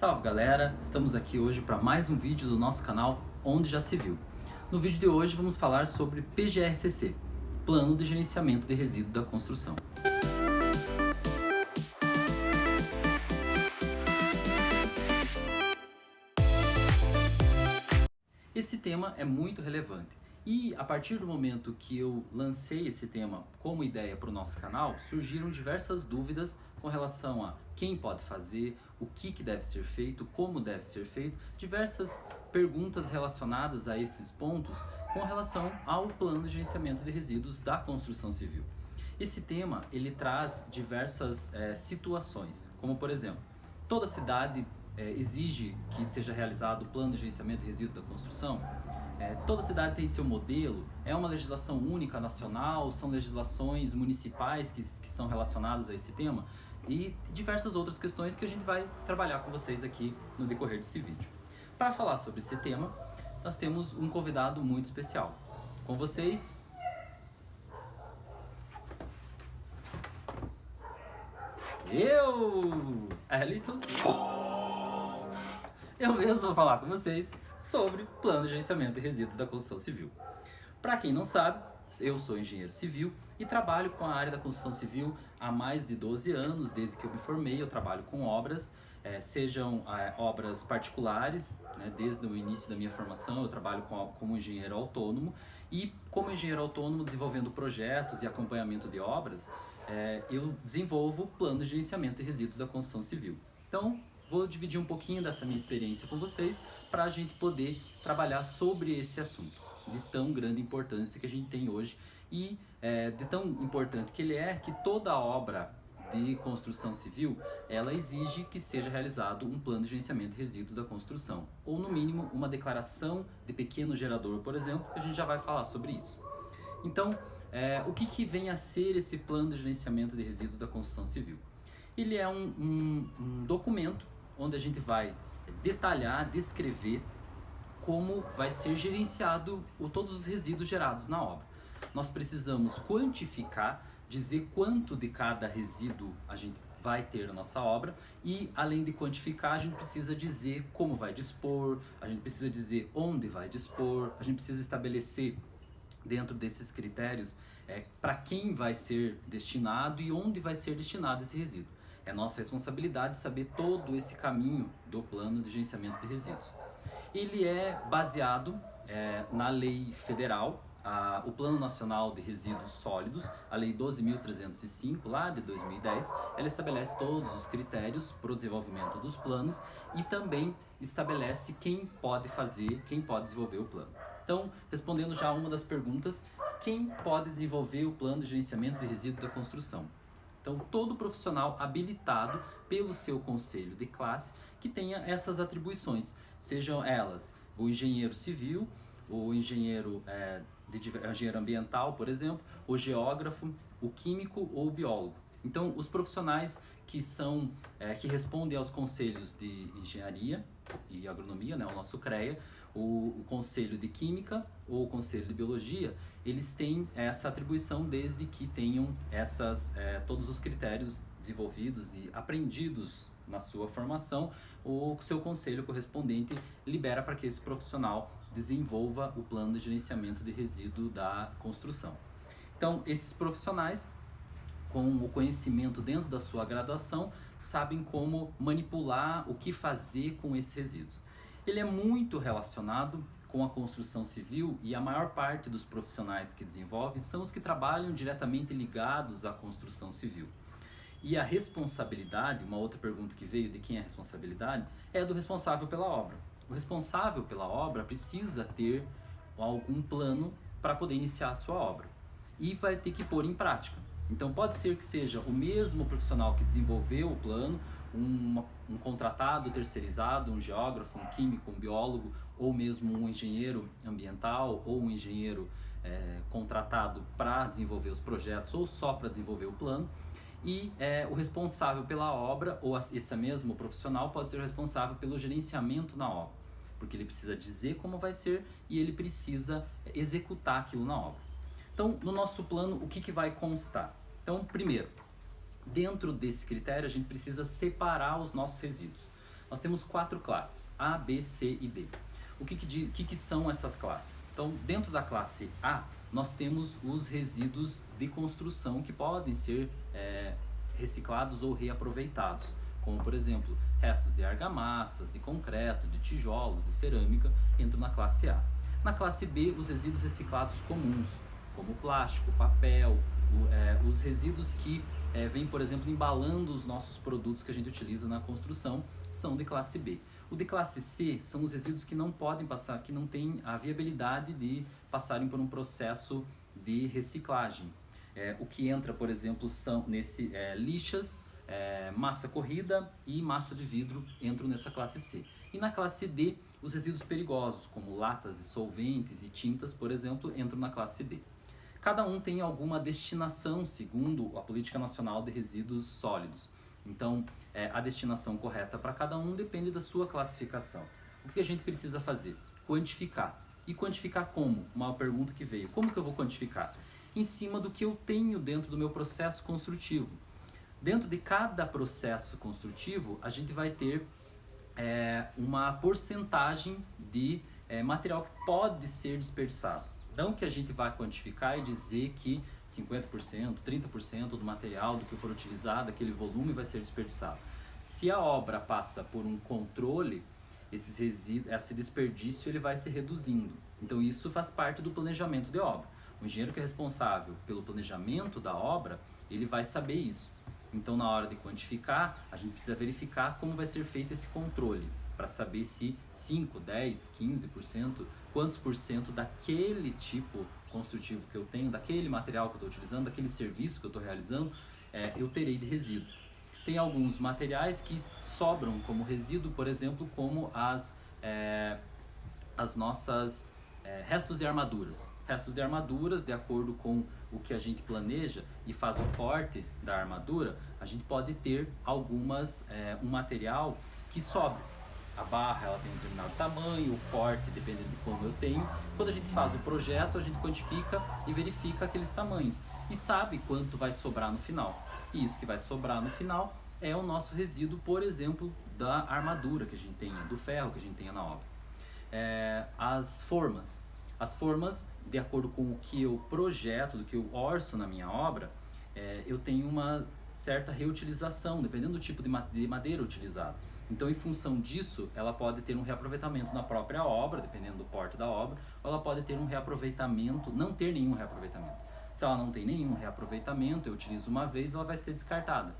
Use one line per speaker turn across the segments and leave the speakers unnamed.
Salve galera, estamos aqui hoje para mais um vídeo do nosso canal Onde Já Se Viu. No vídeo de hoje vamos falar sobre PGRCC, Plano de Gerenciamento de Resíduos da Construção. Esse tema é muito relevante e a partir do momento que eu lancei esse tema como ideia para o nosso canal, surgiram diversas dúvidas com relação a quem pode fazer, o que deve ser feito, como deve ser feito, diversas perguntas relacionadas a esses pontos com relação ao plano de gerenciamento de resíduos da construção civil. Esse tema ele traz diversas situações, como por exemplo, toda cidade exige que seja realizado o plano de gerenciamento de resíduos da construção. Toda cidade tem seu modelo, é uma legislação única nacional, são legislações municipais que são relacionadas a esse tema e diversas outras questões que a gente vai trabalhar com vocês aqui no decorrer desse vídeo. Para falar sobre esse tema, nós temos um convidado muito especial. Com vocês, Elton Silva. Eu mesmo vou falar com vocês sobre plano de gerenciamento de resíduos da construção civil. Para quem não sabe, eu sou engenheiro civil e trabalho com a área da construção civil há mais de 12 anos. Desde que eu me formei, eu trabalho com obras, sejam obras particulares, né, desde o início da minha formação eu trabalho como engenheiro autônomo e como engenheiro autônomo desenvolvendo projetos e acompanhamento de obras, eu desenvolvo plano de gerenciamento de resíduos da construção civil. Então, vou dividir um pouquinho dessa minha experiência com vocês para a gente poder trabalhar sobre esse assunto de tão grande importância que a gente tem hoje e de tão importante que ele é que toda obra de construção civil ela exige que seja realizado um plano de gerenciamento de resíduos da construção ou no mínimo uma declaração de pequeno gerador, por exemplo, que a gente já vai falar sobre isso. Então, o que vem a ser esse plano de gerenciamento de resíduos da construção civil? Ele é um documento onde a gente vai detalhar, descrever como vai ser gerenciado todos os resíduos gerados na obra. Nós precisamos quantificar, dizer quanto de cada resíduo a gente vai ter na nossa obra e, além de quantificar, a gente precisa dizer como vai dispor, a gente precisa dizer onde vai dispor, a gente precisa estabelecer dentro desses critérios para quem vai ser destinado e onde vai ser destinado esse resíduo. É nossa responsabilidade saber todo esse caminho do plano de gerenciamento de resíduos. Ele é baseado na lei federal, o Plano Nacional de Resíduos Sólidos, a Lei 12.305, lá de 2010, ela estabelece todos os critérios para o desenvolvimento dos planos e também estabelece quem pode fazer, quem pode desenvolver o plano. Então, respondendo já a uma das perguntas, quem pode desenvolver o plano de gerenciamento de resíduos da construção? Então, todo profissional habilitado pelo seu conselho de classe que tenha essas atribuições, sejam elas o engenheiro civil, o engenheiro ambiental, por exemplo, o geógrafo, o químico ou o biólogo. Então, os profissionais que respondem aos conselhos de engenharia e agronomia, né, o nosso CREA, o conselho de química ou o conselho de biologia, eles têm essa atribuição desde que tenham todos os critérios desenvolvidos e aprendidos na sua formação, o seu conselho correspondente libera para que esse profissional desenvolva o plano de gerenciamento de resíduo da construção. Então, esses profissionais, com o conhecimento dentro da sua graduação, sabem como manipular, o que fazer com esses resíduos. Ele é muito relacionado com a construção civil e a maior parte dos profissionais que desenvolvem são os que trabalham diretamente ligados à construção civil. E a responsabilidade, uma outra pergunta que veio de quem é a responsabilidade, é do responsável pela obra. O responsável pela obra precisa ter algum plano para poder iniciar a sua obra e vai ter que pôr em prática. Então pode ser que seja o mesmo profissional que desenvolveu o plano, um contratado terceirizado, um geógrafo, um químico, um biólogo, ou mesmo um engenheiro ambiental ou um engenheiro contratado para desenvolver os projetos ou só para desenvolver o plano. E o responsável pela obra, ou esse mesmo profissional, pode ser o responsável pelo gerenciamento na obra, porque ele precisa dizer como vai ser e ele precisa executar aquilo na obra. Então, no nosso plano, o que vai constar? Então, primeiro, dentro desse critério, a gente precisa separar os nossos resíduos. Nós temos 4 classes, A, B, C e D. O que são essas classes? Então, dentro da classe A, nós temos os resíduos de construção que podem ser reciclados ou reaproveitados, como, por exemplo, restos de argamassas, de concreto, de tijolos, de cerâmica, entram na classe A. Na classe B, os resíduos reciclados comuns, como plástico, papel, os resíduos que vêm, por exemplo, embalando os nossos produtos que a gente utiliza na construção, são de classe B. O de classe C são os resíduos que não podem passar, que não têm a viabilidade de passarem por um processo de reciclagem. O que entra, por exemplo, são lixas, massa corrida e massa de vidro entram nessa classe C. E na classe D, os resíduos perigosos, como latas de solventes e tintas, por exemplo, entram na classe D. Cada um tem alguma destinação segundo a Política Nacional de Resíduos Sólidos. Então, a destinação correta para cada um depende da sua classificação. O que a gente precisa fazer? Quantificar. E quantificar como? Uma pergunta que veio. Como que eu vou quantificar? Em cima do que eu tenho dentro do meu processo construtivo. Dentro de cada processo construtivo, a gente vai ter uma porcentagem de material que pode ser desperdiçado. Não que a gente vai quantificar e dizer que 50%, 30% do material do que for utilizado, aquele volume vai ser desperdiçado. Se a obra passa por um controle, esse desperdício ele vai se reduzindo. Então isso faz parte do planejamento de obra. O engenheiro que é responsável pelo planejamento da obra, ele vai saber isso. Então na hora de quantificar, a gente precisa verificar como vai ser feito esse controle, para saber se 5, 10, 15%, quantos por cento daquele tipo construtivo que eu tenho, daquele material que eu estou utilizando, daquele serviço que eu estou realizando, eu terei de resíduo. Tem alguns materiais que sobram como resíduo, por exemplo, como as nossas restos de armaduras. Restos de armaduras, de acordo com o que a gente planeja e faz o corte da armadura, a gente pode ter um material que sobra. A barra ela tem um determinado tamanho, o corte depende de como eu tenho. Quando a gente faz o projeto, a gente quantifica e verifica aqueles tamanhos e sabe quanto vai sobrar no final. E isso que vai sobrar no final é o nosso resíduo, por exemplo, da armadura que a gente tenha, do ferro que a gente tenha na obra. As formas, de acordo com o que eu projeto, do que eu orço na minha obra, eu tenho uma certa reutilização, dependendo do tipo de madeira utilizada. Então, em função disso, ela pode ter um reaproveitamento na própria obra, dependendo do porte da obra, ou ela pode ter um reaproveitamento, não ter nenhum reaproveitamento. Se ela não tem nenhum reaproveitamento, eu utilizo uma vez, ela vai ser descartada.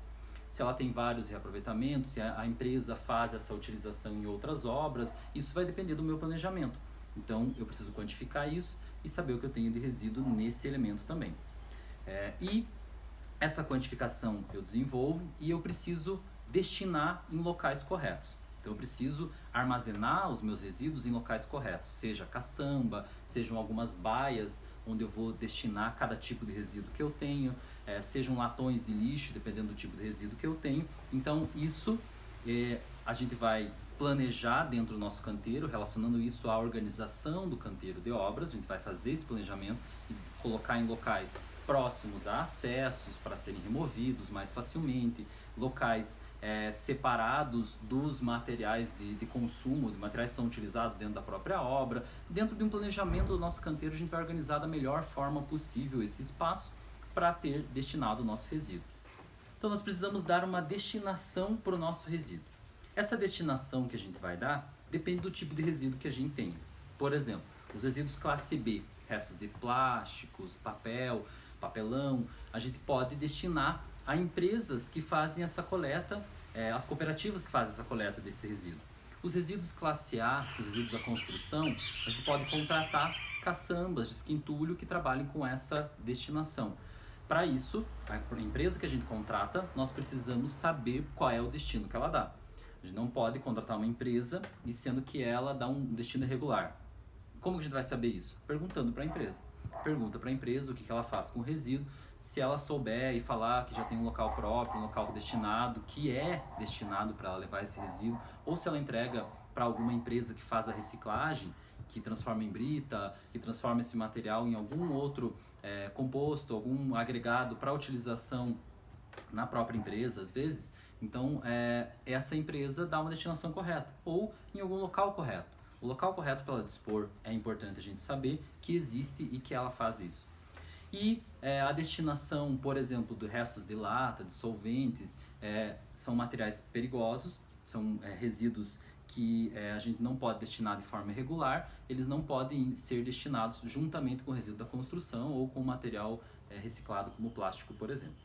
Se ela tem vários reaproveitamentos, se a empresa faz essa utilização em outras obras, isso vai depender do meu planejamento. Então, eu preciso quantificar isso e saber o que eu tenho de resíduo nesse elemento também. E essa quantificação eu desenvolvo e eu preciso destinar em locais corretos. Então eu preciso armazenar os meus resíduos em locais corretos, seja caçamba, sejam algumas baias onde eu vou destinar cada tipo de resíduo que eu tenho, sejam latões de lixo, dependendo do tipo de resíduo que eu tenho. Então isso a gente vai planejar dentro do nosso canteiro, relacionando isso à organização do canteiro de obras. A gente vai fazer esse planejamento e colocar em locais próximos a acessos para serem removidos mais facilmente, locais separados dos materiais de consumo, de materiais que são utilizados dentro da própria obra. Dentro de um planejamento do nosso canteiro, a gente vai organizar da melhor forma possível esse espaço para ter destinado o nosso resíduo. Então nós precisamos dar uma destinação para o nosso resíduo. Essa destinação que a gente vai dar depende do tipo de resíduo que a gente tem. Por exemplo, os resíduos classe B, restos de plásticos, papelão, a gente pode destinar a empresas que fazem essa coleta, as cooperativas que fazem essa coleta desse resíduo. Os resíduos classe A, os resíduos da construção, a gente pode contratar caçambas de esquentulho que trabalhem com essa destinação. Para isso, a empresa que a gente contrata, nós precisamos saber qual é o destino que ela dá. A gente não pode contratar uma empresa e sendo que ela dá um destino irregular. Como que a gente vai saber isso? Perguntando para a empresa. Pergunta para a empresa o que ela faz com o resíduo. Se ela souber e falar que já tem um local próprio, um local destinado, que é destinado para ela levar esse resíduo, ou se ela entrega para alguma empresa que faz a reciclagem, que transforma em brita, que transforma esse material em algum outro composto, algum agregado para utilização na própria empresa, às vezes. Então, essa empresa dá uma destinação correta, ou em algum local correto. O local correto para ela dispor é importante a gente saber que existe e que ela faz isso. E a destinação, por exemplo, de restos de lata, de solventes, são materiais perigosos, são resíduos que a gente não pode destinar de forma irregular, eles não podem ser destinados juntamente com o resíduo da construção ou com material reciclado como plástico, por exemplo.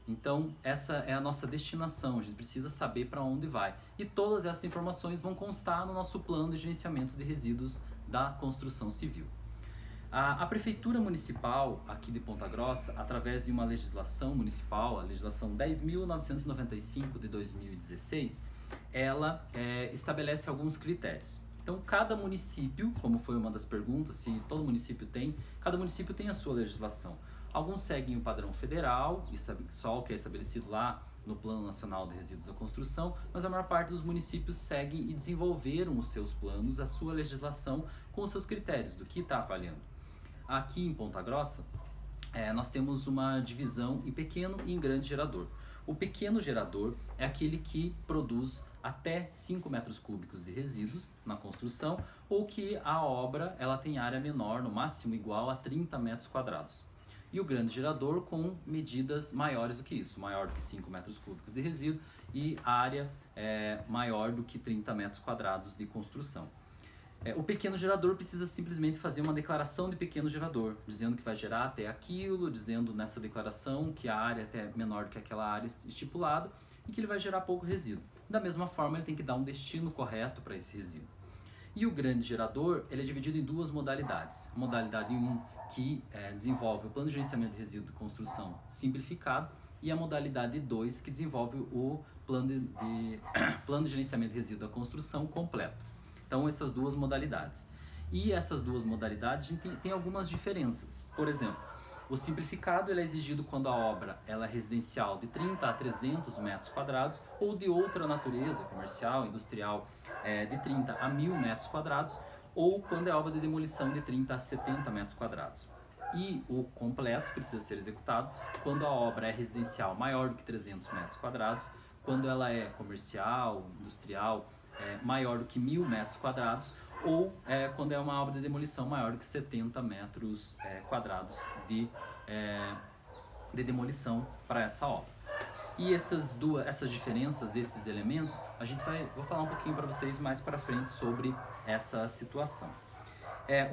Então, essa é a nossa destinação, a gente precisa saber para onde vai. E todas essas informações vão constar no nosso plano de gerenciamento de resíduos da construção civil. A Prefeitura Municipal aqui de Ponta Grossa, através de uma legislação municipal, a legislação 10.995 de 2016, ela estabelece alguns critérios. Então, cada município, como foi uma das perguntas, se todo município tem, cada município tem a sua legislação. Alguns seguem o padrão federal, só o que é estabelecido lá no Plano Nacional de Resíduos da Construção, mas a maior parte dos municípios seguem e desenvolveram os seus planos, a sua legislação com os seus critérios do que está avaliando. Aqui em Ponta Grossa, nós temos uma divisão em pequeno e em grande gerador. O pequeno gerador é aquele que produz até 5 metros cúbicos de resíduos na construção, ou que a obra ela tem área menor, no máximo igual a 30 metros quadrados. E o grande gerador com medidas maiores do que isso, maior do que 5 metros cúbicos de resíduo e área maior do que 30 metros quadrados de construção. O pequeno gerador precisa simplesmente fazer uma declaração de pequeno gerador, dizendo que vai gerar até aquilo, dizendo nessa declaração que a área é até menor do que aquela área estipulada e que ele vai gerar pouco resíduo. Da mesma forma, ele tem que dar um destino correto para esse resíduo. E o grande gerador, ele é dividido em duas modalidades. A modalidade 1, que desenvolve o plano de gerenciamento de resíduo de construção simplificado, e a modalidade 2, que desenvolve o plano de gerenciamento de resíduo da construção completo. Então, essas duas modalidades. E essas duas modalidades, a gente tem algumas diferenças. Por exemplo, o simplificado ele é exigido quando a obra ela é residencial de 30 a 300 metros quadrados ou de outra natureza, comercial, industrial, de 30 a 1.000 metros quadrados, ou quando é obra de demolição de 30 a 70 metros quadrados. E o completo precisa ser executado quando a obra é residencial maior do que 300 metros quadrados, quando ela é comercial, industrial, maior do que 1.000 metros quadrados, ou quando é uma obra de demolição maior do que 70 metros quadrados de demolição para essa obra. E essas diferenças, esses elementos, vou falar um pouquinho para vocês mais para frente sobre essa situação.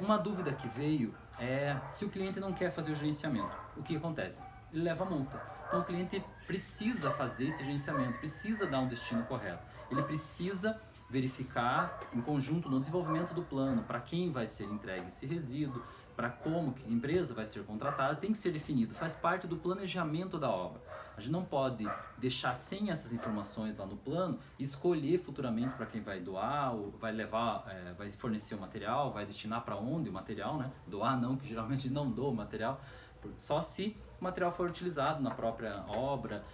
Uma dúvida que veio é se o cliente não quer fazer o gerenciamento, o que acontece? Ele leva multa. Então o cliente precisa fazer esse gerenciamento, precisa dar um destino correto. Ele precisa verificar em conjunto no desenvolvimento do plano para quem vai ser entregue esse resíduo, para como que a empresa vai ser contratada, tem que ser definido, faz parte do planejamento da obra. A gente não pode deixar sem essas informações lá no plano e escolher futuramente para quem vai doar, ou vai levar, vai fornecer o material, vai destinar para onde o material, né? Doar não, que geralmente não doa o material, só se o material for utilizado na própria obra,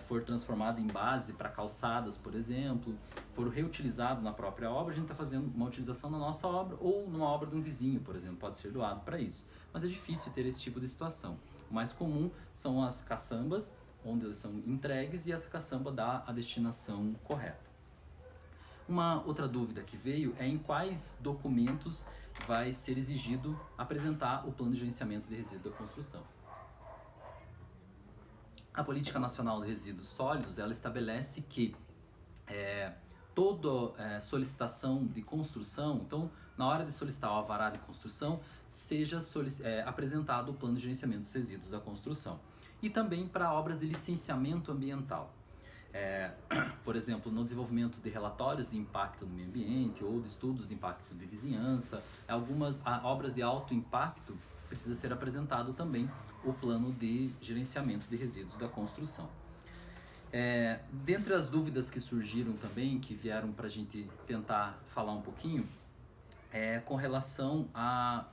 for transformado em base para calçadas, por exemplo, for reutilizado na própria obra, a gente está fazendo uma utilização na nossa obra ou numa obra de um vizinho, por exemplo, pode ser doado para isso. Mas é difícil ter esse tipo de situação. O mais comum são as caçambas, onde elas são entregues e essa caçamba dá a destinação correta. Uma outra dúvida que veio é em quais documentos vai ser exigido apresentar o plano de gerenciamento de resíduos da construção. A Política Nacional de Resíduos Sólidos, ela estabelece que toda solicitação de construção, então na hora de solicitar o alvará de construção, seja apresentado o plano de gerenciamento dos resíduos da construção. E também para obras de licenciamento ambiental. Por exemplo, no desenvolvimento de relatórios de impacto no meio ambiente ou de estudos de impacto de vizinhança, algumas obras de alto impacto precisa ser apresentado também o plano de gerenciamento de resíduos da construção. Dentre as dúvidas que surgiram também, que vieram para a gente tentar falar um pouquinho, com relação a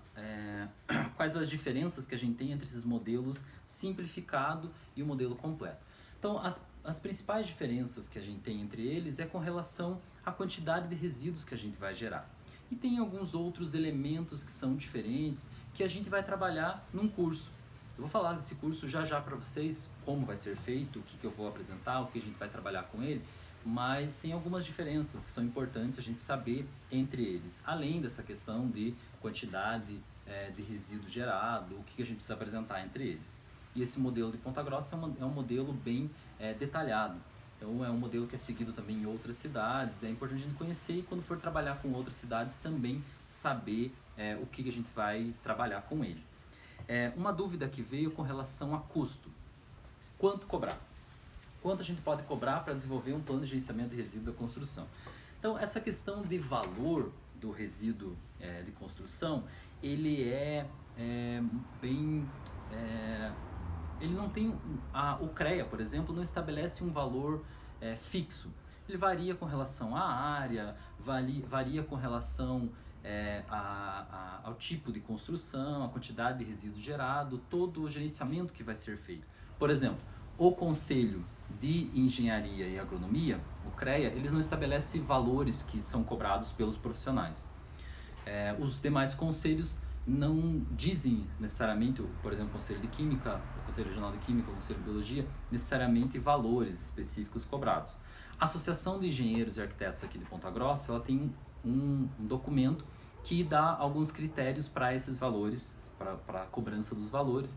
quais as diferenças que a gente tem entre esses modelos simplificado e o modelo completo. Então, as principais diferenças que a gente tem entre eles é com relação à quantidade de resíduos que a gente vai gerar. E tem alguns outros elementos que são diferentes que a gente vai trabalhar num curso. Eu vou falar desse curso já já para vocês, como vai ser feito, o que, que eu vou apresentar, o que a gente vai trabalhar com ele, mas tem algumas diferenças que são importantes a gente saber entre eles, além dessa questão de quantidade de resíduo gerado, o que, que a gente precisa apresentar entre eles. E esse modelo de Ponta Grossa é um modelo bem detalhado. Então é um modelo que é seguido também em outras cidades, é importante a gente conhecer e quando for trabalhar com outras cidades também saber o que a gente vai trabalhar com ele. Uma dúvida que veio com relação a custo. Quanto cobrar? Quanto a gente pode cobrar para desenvolver um plano de gerenciamento de resíduo da construção? Então essa questão de valor do resíduo de construção, ele bem... ele não tem, o CREA, por exemplo, não estabelece um valor fixo. Ele varia com relação à área, varia com relação ao tipo de construção, a quantidade de resíduo gerado, todo o gerenciamento que vai ser feito. Por exemplo, o Conselho de Engenharia e Agronomia, o CREA, eles não estabelecem valores que são cobrados pelos profissionais. Os demais conselhos não dizem necessariamente, por exemplo, o Conselho de Química, o Conselho Regional de Química, o Conselho de Biologia, necessariamente valores específicos cobrados. A Associação de Engenheiros e Arquitetos aqui de Ponta Grossa, ela tem um documento que dá alguns critérios para esses valores, para a cobrança dos valores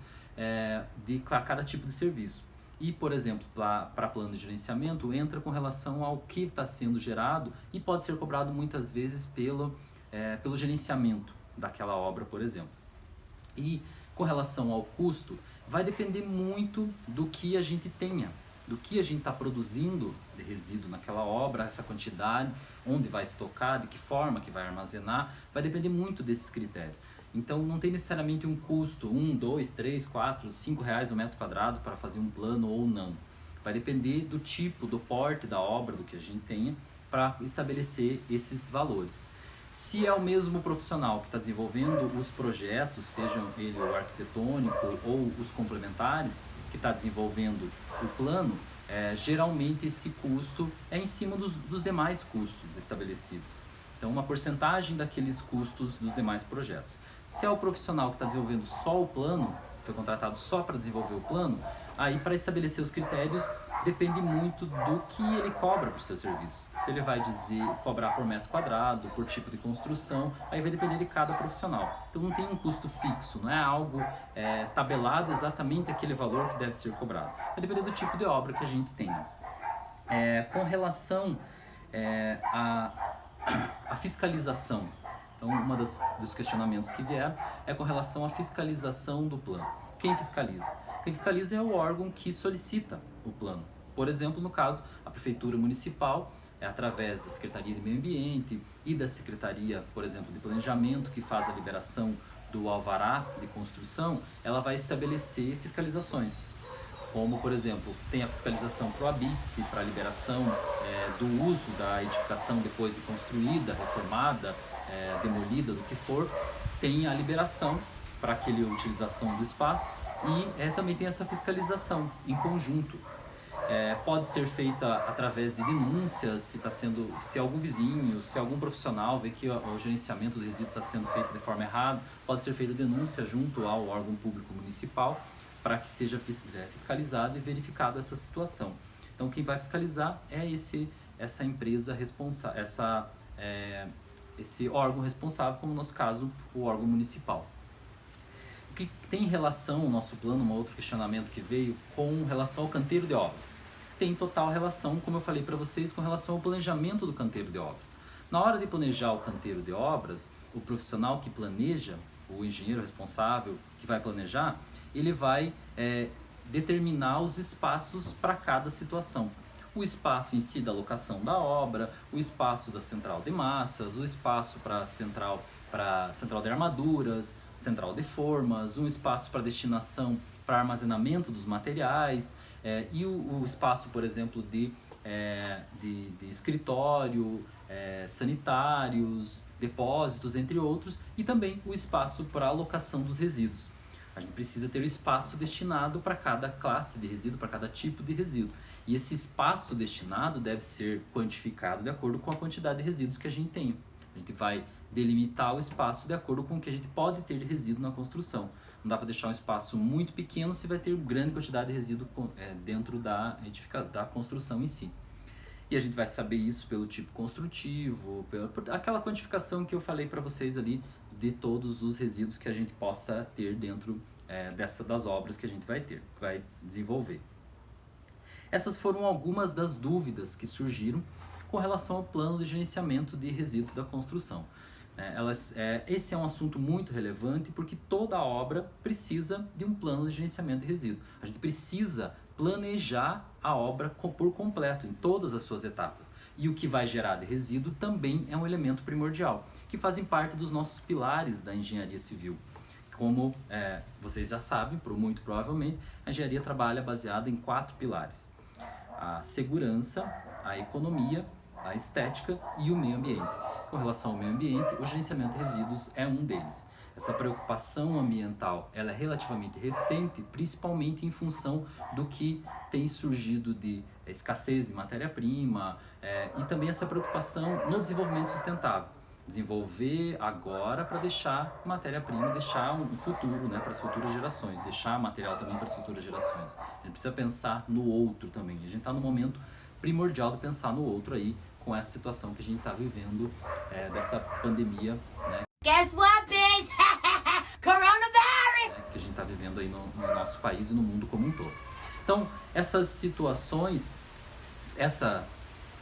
de cada tipo de serviço. E, por exemplo, para plano de gerenciamento, entra com relação ao que está sendo gerado e pode ser cobrado muitas vezes pelo gerenciamento daquela obra, por exemplo. E com relação ao custo, vai depender muito do que a gente tenha, do que a gente está produzindo de resíduo naquela obra, essa quantidade, onde vai estocar, de que forma que vai armazenar, vai depender muito desses critérios. Então não tem necessariamente um custo, 1, 2, 3, 4, 5 reais o metro quadrado para fazer um plano ou não. Vai depender do tipo, do porte da obra, do que a gente tenha, para estabelecer esses valores. Se é o mesmo profissional que está desenvolvendo os projetos, sejam ele o arquitetônico ou os complementares, que está desenvolvendo o plano, geralmente esse custo é em cima dos demais custos estabelecidos. Então, uma porcentagem daqueles custos dos demais projetos. Se é o profissional que está desenvolvendo só o plano, foi contratado só para desenvolver o plano, aí para estabelecer os critérios depende muito do que ele cobra por seu serviço. Se ele vai cobrar por metro quadrado, por tipo de construção, aí vai depender de cada profissional. Então não tem um custo fixo, não é algo tabelado exatamente aquele valor que deve ser cobrado. Vai depender do tipo de obra que a gente tenha. Com relação à fiscalização, então dos questionamentos que vieram é com relação à fiscalização do plano. Quem fiscaliza? Quem fiscaliza é o órgão que solicita o plano. Por exemplo, no caso, a Prefeitura Municipal, através da Secretaria de Meio Ambiente e da Secretaria, por exemplo, de Planejamento, que faz a liberação do alvará de construção, ela vai estabelecer fiscalizações. Como, por exemplo, tem a fiscalização para o habite, para a liberação do uso da edificação depois de construída, reformada, demolida, do que for, tem a liberação para aquela utilização do espaço e também tem essa fiscalização em conjunto. Pode ser feita através de denúncias, se algum vizinho, se algum profissional vê que o gerenciamento do resíduo está sendo feito de forma errada, pode ser feita denúncia junto ao órgão público municipal para que seja fiscalizado e verificado essa situação. Então quem vai fiscalizar é essa empresa responsável, esse órgão responsável, como no nosso caso o órgão municipal. O que tem relação o nosso plano, um outro questionamento que veio, com relação ao canteiro de obras? Tem total relação, como eu falei para vocês, com relação ao planejamento do canteiro de obras. Na hora de planejar o canteiro de obras, o profissional que planeja, o engenheiro responsável que vai planejar, ele vai determinar os espaços para cada situação. O espaço em si da locação da obra, o espaço da central de massas, o espaço para central de armaduras, central de formas, um espaço para destinação para armazenamento dos materiais e o espaço, por exemplo, de escritório, sanitários, depósitos, entre outros, e também o espaço para alocação dos resíduos. A gente precisa ter o espaço destinado para cada classe de resíduo, para cada tipo de resíduo. E esse espaço destinado deve ser quantificado de acordo com a quantidade de resíduos que a gente tem. A gente vai delimitar o espaço de acordo com o que a gente pode ter de resíduo na construção. Não dá para deixar um espaço muito pequeno se vai ter grande quantidade de resíduo dentro da construção em si. E a gente vai saber isso pelo tipo construtivo, por aquela quantificação que eu falei para vocês ali de todos os resíduos que a gente possa ter dentro das obras que a gente vai desenvolver. Essas foram algumas das dúvidas que surgiram com relação ao plano de gerenciamento de resíduos da construção. Esse é um assunto muito relevante porque toda obra precisa de um plano de gerenciamento de resíduos. A gente precisa planejar a obra por completo, em todas as suas etapas. E o que vai gerar de resíduo também é um elemento primordial, que fazem parte dos nossos pilares da engenharia civil. Como vocês já sabem, muito provavelmente, a engenharia trabalha baseada em 4 pilares: a segurança, a economia, a estética e o meio ambiente. Com relação ao meio ambiente, o gerenciamento de resíduos é um deles. Essa preocupação ambiental ela é relativamente recente, principalmente em função do que tem surgido de escassez de matéria-prima e também essa preocupação no desenvolvimento sustentável. Desenvolver agora para deixar matéria-prima, deixar um futuro, para as futuras gerações, deixar material também para as futuras gerações. A gente precisa pensar no outro também. A gente está no momento primordial de pensar no outro aí, com essa situação que a gente está vivendo dessa pandemia,
Guess what, bitch? Coronavirus!
Que a gente está vivendo aí no nosso país e no mundo como um todo. Então, essas situações, essa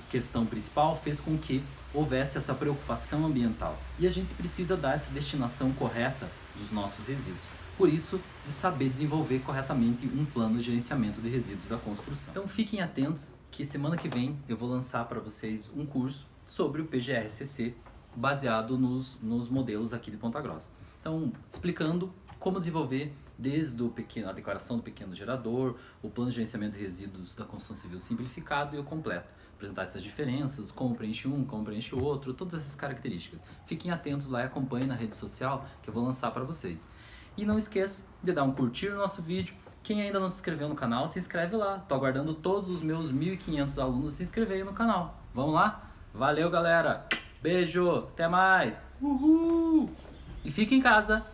questão principal fez com que houvesse essa preocupação ambiental. E a gente precisa dar essa destinação correta dos nossos resíduos. Por isso, de saber desenvolver corretamente um plano de gerenciamento de resíduos da construção. Então fiquem atentos que semana que vem eu vou lançar para vocês um curso sobre o PGR-CC baseado nos modelos aqui de Ponta Grossa. Então, explicando como desenvolver desde a declaração do pequeno gerador, o plano de gerenciamento de resíduos da construção civil simplificado e o completo. Apresentar essas diferenças, como preenche um, como preenche o outro, todas essas características. Fiquem atentos lá e acompanhem na rede social que eu vou lançar para vocês. E não esqueça de dar um curtir no nosso vídeo. Quem ainda não se inscreveu no canal, se inscreve lá. Tô aguardando todos os meus 1.500 alunos se inscreverem no canal. Vamos lá? Valeu, galera! Beijo! Até mais! Uhul! E fique em casa!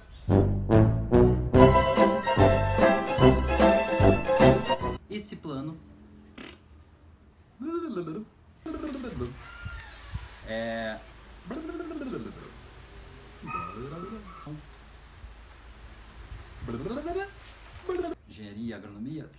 Esse plano engenharia, agronomia.